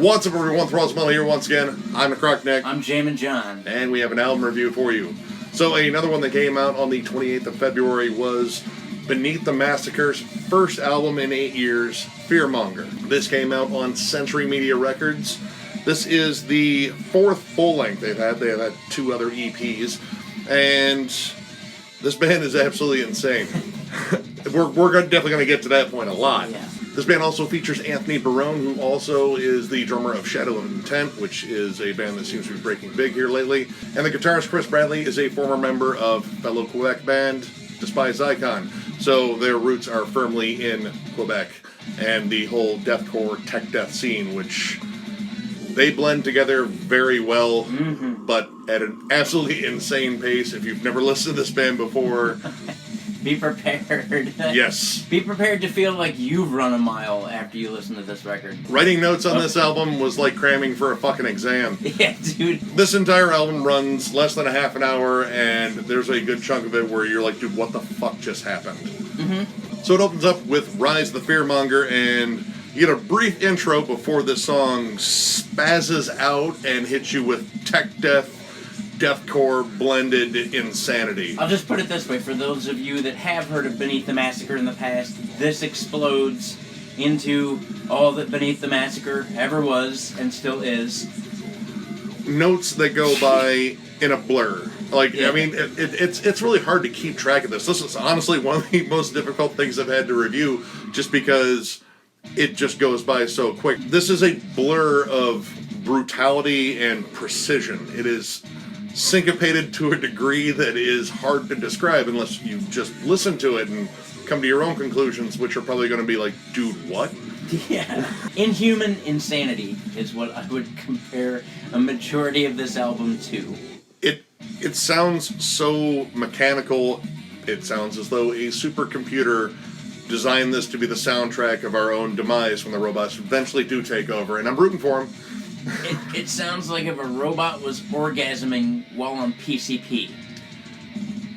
What's up, everyone? Thralls here once again. I'm the Croc Nick. I'm Jamin John. And we have an album review for you. So another one that came out on the 28th of February was Beneath the Massacre's first album in 8 years, Fearmonger. This came out on Century Media Records. This is the fourth full-length they've had. They have had 2 other EPs. And this band is absolutely insane. We're definitely going to get to that point a lot. Yeah. This band also features Anthony Barone, who also is the drummer of Shadow of Intent, which is a band that seems to be breaking big here lately. And the guitarist Chris Bradley is a former member of fellow Quebec band Despised Icon. So their roots are firmly in Quebec and the whole deathcore tech death scene, which they blend together very well, but at an absolutely insane pace. If you've never listened to this band before, be prepared. Yes. Be prepared to feel like you've run a mile after you listen to this record. Writing notes on this album was like cramming for a fucking exam. Yeah, dude. This entire album runs less than a half an hour, and there's a good chunk of it where you're like, dude, what the fuck just happened? So it opens up with Rise the Fearmonger, and you get a brief intro before this song spazzes out and hits you with tech death, deathcore blended insanity. I'll just put it this way, for those of you that have heard of Beneath the Massacre in the past, this explodes into all that Beneath the Massacre ever was and still is. Notes that go by in a blur. Like, Yeah. I mean, it's really hard to keep track of this. This is honestly one of the most difficult things I've had to review, just because it just goes by so quick. This is a blur of brutality and precision. It is syncopated to a degree that is hard to describe unless you just listen to it and come to your own conclusions, which are probably going to be like, dude, what? Yeah. Inhuman insanity is what I would compare a majority of this album to. It sounds so mechanical. It sounds as though a supercomputer designed this to be the soundtrack of our own demise when the robots eventually do take over, and I'm rooting for them. It sounds like if a robot was orgasming while on PCP.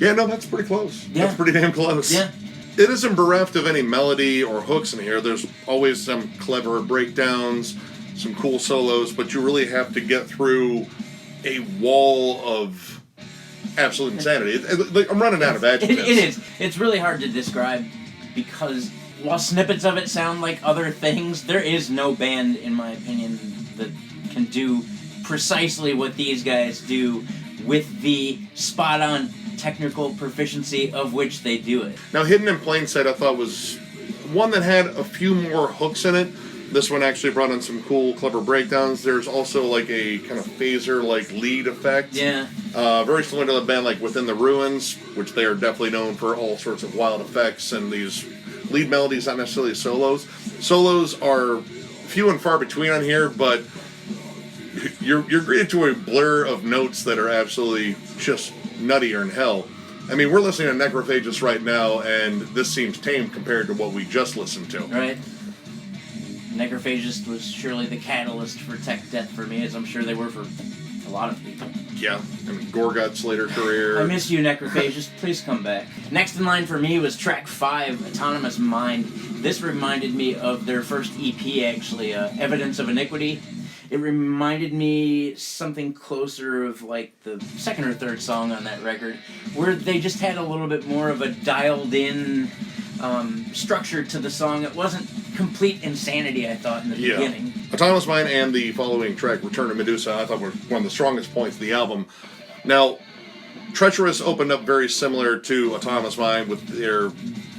Yeah, no, that's pretty close. Yeah. That's pretty damn close. Yeah. It isn't bereft of any melody or hooks in here. There's always some clever breakdowns, some cool solos, but you really have to get through a wall of absolute insanity. I'm running out of adjectives. It is. It's really hard to describe because while snippets of it sound like other things, there is no band, in my opinion, that can do precisely what these guys do with the spot-on technical proficiency of which they do it. Now, Hidden in Plain Sight I thought was one that had a few more hooks in it. This one actually brought in some cool, clever breakdowns. There's also like a kind of phaser-like lead effect. Yeah. Very similar to the band like Within the Ruins, which they are definitely known for all sorts of wild effects and these lead melodies, not necessarily solos. Solos are few and far between on here, but you're greeted to a blur of notes that are absolutely just nuttier than hell. I mean, we're listening to Necrophagist right now, and this seems tame compared to what we just listened to. Right. Necrophagist was surely the catalyst for tech death for me, as I'm sure they were for a lot of people. Yeah, and Gorgot's later career. I miss you, Necrophagist. Please come back. Next in line for me was track 5, Autonomous Mind. This reminded me of their first EP, actually, Evidence of Iniquity. It reminded me something closer of like the second or third song on that record, where they just had a little bit more of a dialed-in structure to the song. It wasn't complete insanity, I thought, in the beginning. Autonomous Mind and the following track, Return to Medusa, I thought were one of the strongest points of the album. Now, Treacherous opened up very similar to Autonomous Mind with their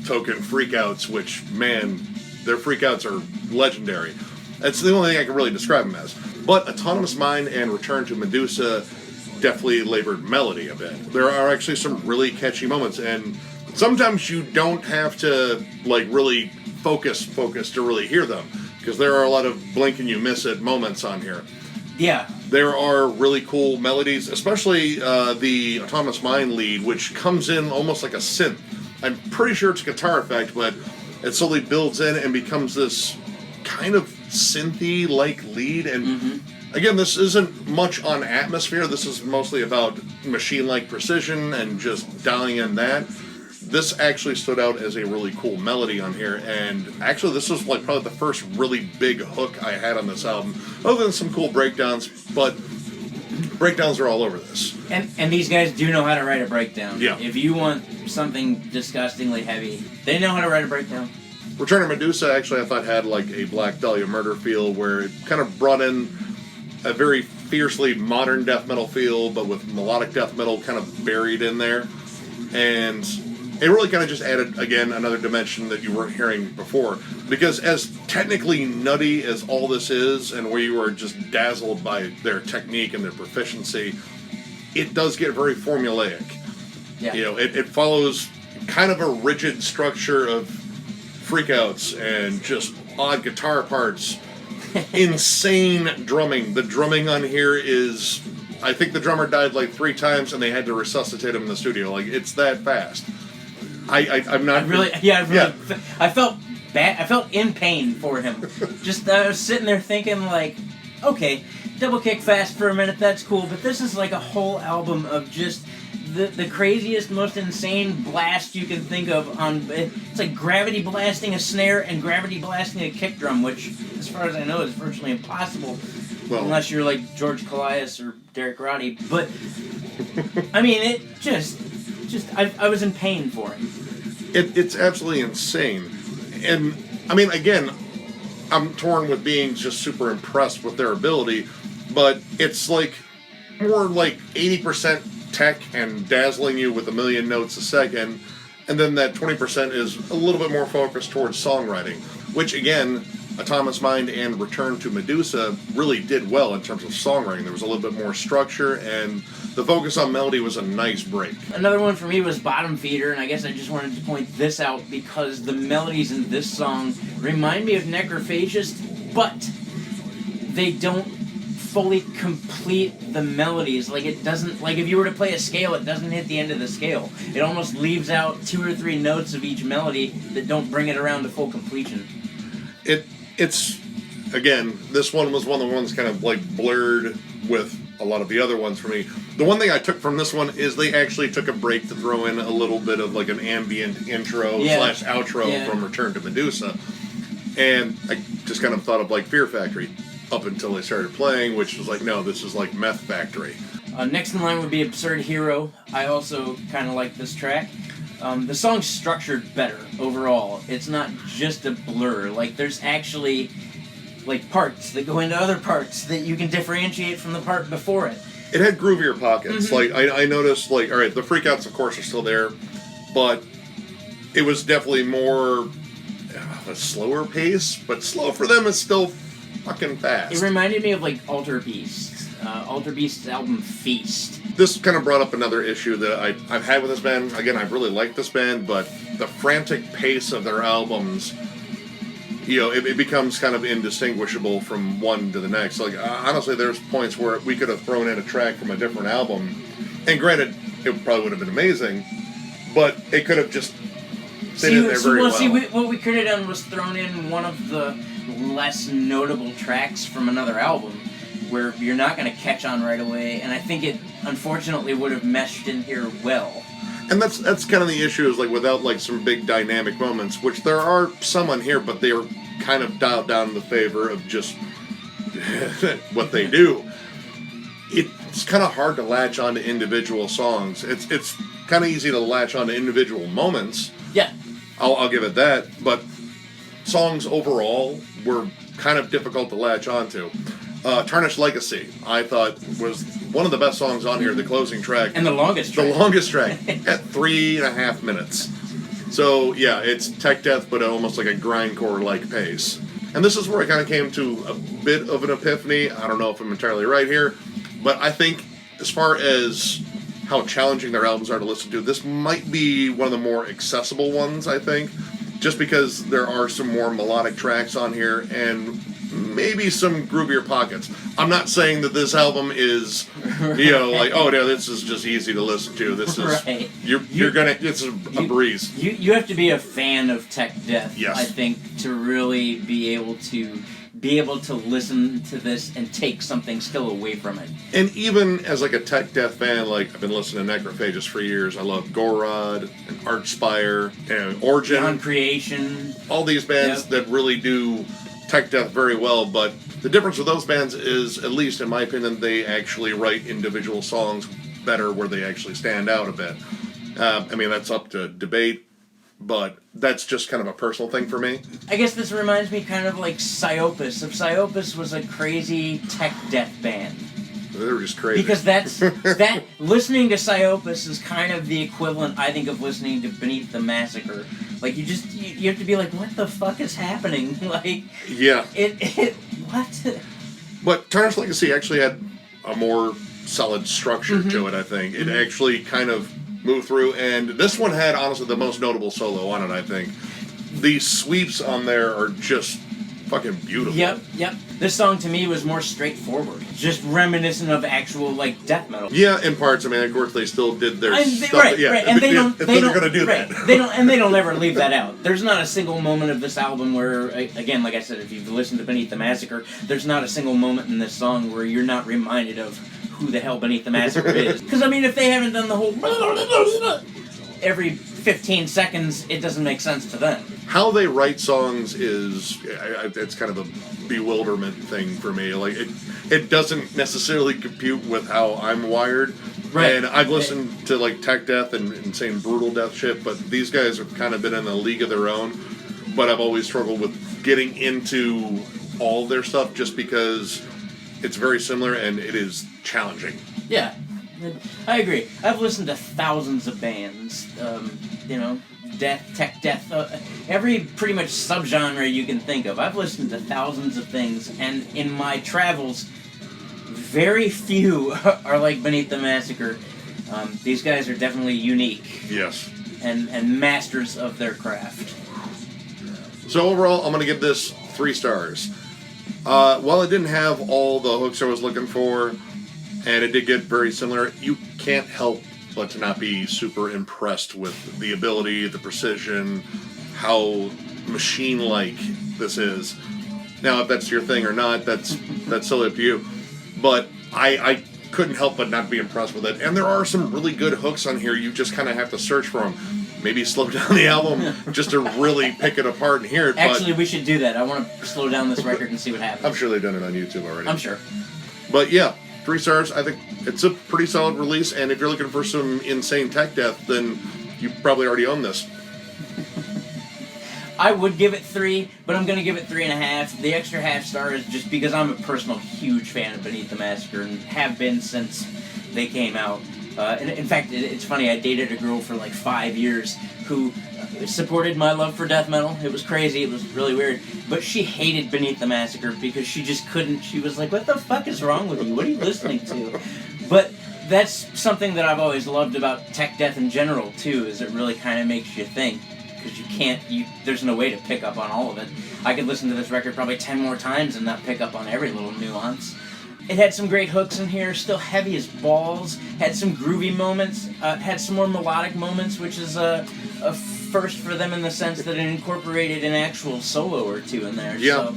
token freakouts, which, man, their freakouts are legendary. That's the only thing I can really describe them as. But Autonomous Mind and Return to Medusa definitely labored melody a bit. There are actually some really catchy moments, and sometimes you don't have to like really focus to really hear them, because there are a lot of blink and you miss it moments on here. Yeah. There are really cool melodies, especially the Autonomous Mind lead, which comes in almost like a synth. I'm pretty sure it's a guitar effect, but it slowly builds in and becomes this kind of synthy-like lead. And again, this isn't much on atmosphere. This is mostly about machine-like precision and just dialing in that. this actually stood out as a really cool melody on here, and actually this was like probably the first really big hook I had on this album, other than some cool breakdowns, but breakdowns are all over this. And these guys do know how to write a breakdown. Yeah. If you want something disgustingly heavy, they know how to write a breakdown. Return of Medusa actually I thought had like a Black Dahlia Murder feel, where it kind of brought in a very fiercely modern death metal feel, but with melodic death metal kind of buried in there. And it really kind of just added, again, another dimension that you weren't hearing before. Because as technically nutty as all this is, and where you are just dazzled by their technique and their proficiency, it does get very formulaic. Yeah. You know, it follows kind of a rigid structure of freakouts and just odd guitar parts. Insane drumming. The drumming on here is... I think the drummer died like 3 times and they had to resuscitate him in the studio. Like, it's that fast. I'm not... I felt bad. I felt in pain for him. Just, I was sitting there thinking, like, okay, double kick fast for a minute, that's cool, but this is like a whole album of just the craziest, most insane blast you can think of. It's like gravity blasting a snare and gravity blasting a kick drum, which, as far as I know, is virtually impossible. Well, unless you're like George Callias or Derek Roddy. But, I mean, it I was in pain for him. It's absolutely insane. And, I mean, again, I'm torn with being just super impressed with their ability, but it's like more like 80% tech and dazzling you with a million notes a second, and then that 20% is a little bit more focused towards songwriting, which, again, Autonomous Mind and Return to Medusa really did well in terms of songwriting. There was a little bit more structure, and the focus on melody was a nice break. Another one for me was Bottom Feeder, and I guess I just wanted to point this out because the melodies in this song remind me of Necrophagist, but they don't fully complete the melodies. Like, it doesn't, like, if you were to play a scale, it doesn't hit the end of the scale. It almost leaves out 2 or 3 notes of each melody that don't bring it around to full completion. It's, again, this one was one of the ones kind of like blurred with a lot of the other ones for me. The one thing I took from this one is they actually took a break to throw in a little bit of like an ambient intro / outro from Return to Medusa. And I just kind of thought of like Fear Factory up until they started playing, which was like, no, this is like Meth Factory. Next in line would be Absurd Hero. I also kind of like this track. The song's structured better overall. It's not just a blur. Like, there's actually like parts that go into other parts that you can differentiate from the part before it. It had groovier pockets. Like, I noticed, like, all right, the freakouts, of course, are still there, but it was definitely more a slower pace, but slow for them is still fucking fast. It reminded me of, like, Alter Beast. Alter Beast's album Feast. This kind of brought up another issue that I've had with this band. Again, I really like this band, but the frantic pace of their albums, you know, it becomes kind of indistinguishable from one to the next. Like, honestly, there's points where we could have thrown in a track from a different album, and granted, it probably would have been amazing, but it could have just fit in there very well. What we could have done was thrown in one of the less notable tracks from another album, where you're not going to catch on right away, and I think it, unfortunately, would have meshed in here well. And that's kind of the issue, is like without like some big dynamic moments, which there are some on here, but they are kind of dialed down in the favor of just what they do. It's kind of hard to latch onto individual songs. It's kind of easy to latch onto individual moments. Yeah. I'll give it that, but songs overall were kind of difficult to latch onto. Tarnished Legacy, I thought, was one of the best songs on here, the closing track. And the longest track. The longest track, at 3.5 minutes. So, yeah, it's tech death, but almost like a grindcore-like pace. And this is where I kind of came to a bit of an epiphany. I don't know if I'm entirely right here, but I think as far as how challenging their albums are to listen to, this might be one of the more accessible ones, I think, just because there are some more melodic tracks on here, and maybe some groovier pockets. I'm not saying that this album is, you know, like, oh, no, this is just easy to listen to. This is, right. It's a breeze. You have to be a fan of tech death, yes, I think, to really be able to be able to listen to this and take something still away from it. And even as like a tech death fan, like I've been listening to Necrophagus for years. I love Gorod and Archspire and Origin. Beyond Creation. All these bands that really do tech death very well, but the difference with those bands is, at least in my opinion, they actually write individual songs better where they actually stand out a bit. I mean, that's up to debate, but that's just kind of a personal thing for me. I guess this reminds me kind of like Psyopus. If Psyopus was a crazy tech death band. They were just crazy. Because that listening to Psyopus is kind of the equivalent, I think, of listening to Beneath the Massacre. Like, you have to be like, what the fuck is happening? Like, yeah. What? But Tarnished Legacy actually had a more solid structure to it, I think. It actually kind of moved through, and this one had, honestly, the most notable solo on it, I think. The sweeps on there are just fucking beautiful. Yep. This song, to me, was more straightforward. Just reminiscent of actual, like, death metal. Yeah, in parts. I mean, of course, they still did their stuff. Right, yeah, right. And they don't going to do that. They don't ever leave that out. There's not a single moment of this album where, again, like I said, if you've listened to Beneath the Massacre, there's not a single moment in this song where you're not reminded of who the hell Beneath the Massacre is. Because, I mean, if they haven't done the whole every 15 seconds, it doesn't make sense to them. How they write songs is, it's kind of a bewilderment thing for me. Like, it doesn't necessarily compute with how I'm wired. Right. And I've listened to, like, tech death and insane brutal death shit, but these guys have kind of been in a league of their own. But I've always struggled with getting into all of their stuff just because it's very similar and it is challenging. Yeah, I agree. I've listened to thousands of bands, death, tech death, every pretty much subgenre you can think of. I've listened to thousands of things, and in my travels, very few are like Beneath the Massacre. These guys are definitely unique. Yes. And masters of their craft. So overall, I'm going to give this 3 stars. While it didn't have all the hooks I was looking for, and it did get very similar, you can't help but to not be super impressed with the ability, the precision, how machine-like this is. Now, if that's your thing or not, that's totally up to you. But I couldn't help but not be impressed with it. And there are some really good hooks on here. You just kind of have to search for them. Maybe slow down the album just to really pick it apart and hear it. Actually, we should do that. I want to slow down this record and see what happens. I'm sure they've done it on YouTube already. I'm sure. But yeah, 3 stars. I think it's a pretty solid release, and if you're looking for some insane tech death, then you probably already own this. I would give it 3, but I'm going to give it 3.5. The extra half star is just because I'm a personal huge fan of Beneath the Massacre and have been since they came out. And in fact, it's funny, I dated a girl for like 5 years who supported my love for death metal. It was crazy, it was really weird. But she hated Beneath the Massacre because she just couldn't, she was like, what the fuck is wrong with you? What are you listening to? But that's something that I've always loved about tech death in general, too, is it really kind of makes you think. Because there's no way to pick up on all of it. I could listen to this record probably 10 more times and not pick up on every little nuance. It had some great hooks in here, still heavy as balls, had some groovy moments, had some more melodic moments, which is a first for them in the sense that it incorporated an actual solo or two in there. Yeah. So,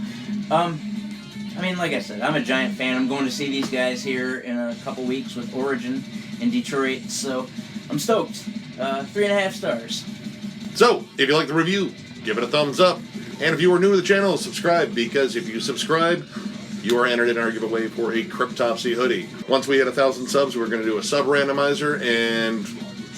I mean, like I said, I'm a giant fan. I'm going to see these guys here in a couple weeks with Origin in Detroit, so I'm stoked. 3.5 stars. So, if you like the review, give it a thumbs up. And if you are new to the channel, subscribe, because if you subscribe, you are entered in our giveaway for a Cryptopsy hoodie. Once we hit 1,000 subs, we're going to do a sub randomizer, and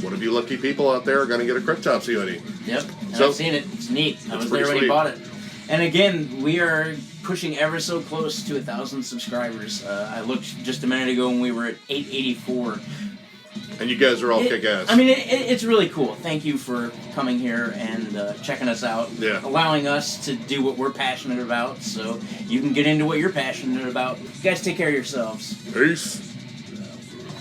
one of you lucky people out there are going to get a Cryptopsy hoodie. Yep, and I've seen it. It's neat. I was there when he bought it. And again, we are pushing ever so close to 1,000 subscribers. I looked just a minute ago and we were at 884. And you guys are all kick-ass. I mean, it's really cool. Thank you for coming here and checking us out. Yeah. Allowing us to do what we're passionate about so you can get into what you're passionate about. You guys take care of yourselves. Peace.